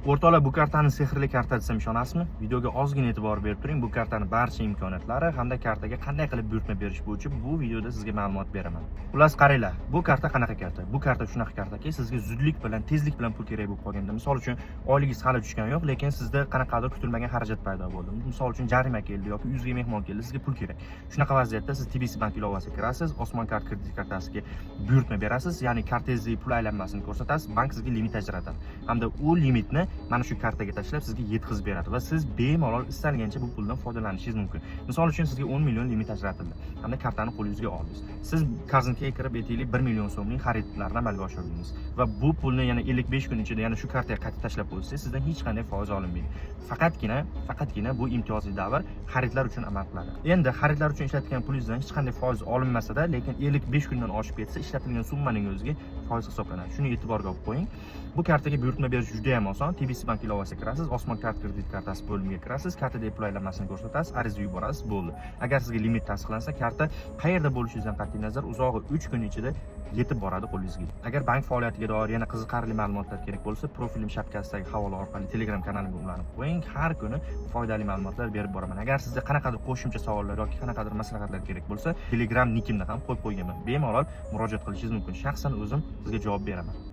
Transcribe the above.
O'rtoqlar, bu kartani sehrli karta desam ishonasizmi? Videoga ozgina e'tibor berib turing. Bu kartani barcha imkoniyatlari hamda kartaga qanday qilib buyurtma berish bo'yicha bu videoda sizga ma'lumot beraman. Xullas, qaranglar. Bu karta qanaqa karta? Bu karta shunaqa kartaki, sizga zudlik bilan, tezlik bilan pul kerak bo'lib qolganda, misol uchun oyligingiz hali tushgani yo'q, lekin sizda qanaqadir kutilmagan xarajat paydo bo'ldi. Misol uchun jarima keldi yoki uyingizga mehmon keldi, sizga pul kerak. Shunaqa vaziyatda siz TBC bank ilovasiga kirasiz, Osmon kart kredit kartasiga buyurtma berasiz, ya'ni kartangizdagi pul aylanmasini ko'rsatasiz, bank sizga limit ajratadi. Hamda u limitni mana shu kartaga tashlab sizga yetkazib beradi va siz bemalol istalgancha bu puldan foydalanishingiz mumkin. Misol uchun sizga 10 million limit ajratildi hamda kartani qo'lingizga oldingiz. Siz Korzinkaga kirib aytaylik 1 million so'mning xaridlarni amalga oshirdingiz va bu pulni yana 55 kun ichida yana shu kartaga qayta tashlab qo'ysangiz, sizdan hech qanday foiz olinmaydi. Faqatgina bu imtiyozli davr xaridlar uchun amal qiladi. Endi xaridlar uchun ishlatgan pulingizdan hech qanday foiz olinmasa-da, lekin 55 kundan oshib ketsa, ishlatilgan summaning o'ziga foiz hisoblanadi. Shuni e'tiborga olib qo'ying. Bu kartaga buyurtma berish juda ham oson. TBC bank ilovasiga kirasiz, Osmon kart kredit kartasi bo'limiga kirasiz, kartadagi pul aylanmasini ko'rsatasiz, ariza yuborasiz, bo'ldi. Agar sizga limit tasdiqlansa, karta qayerda bo'lishingizdan qat'iy nazar uzog'i 3 kun ichida yetib boradi qo'lingizga. Agar bank faoliyatiga doir yana qiziqarli ma'lumotlar kerak bo'lsa, profilim shapkasidagi havola orqali Telegram kanalimga ulanib qo'ying. Har kuni foydali ma'lumotlar berib boraman. Agar sizga qanaqadir qo'shimcha savollar yoki qanaqadir maslahatlar kerak bo'lsa, Telegram nikimni ham qo'yib qo'yganman. Bemalol murojaat qilishingiz mumkin. Shaxsan o'zim sizga javob beraman.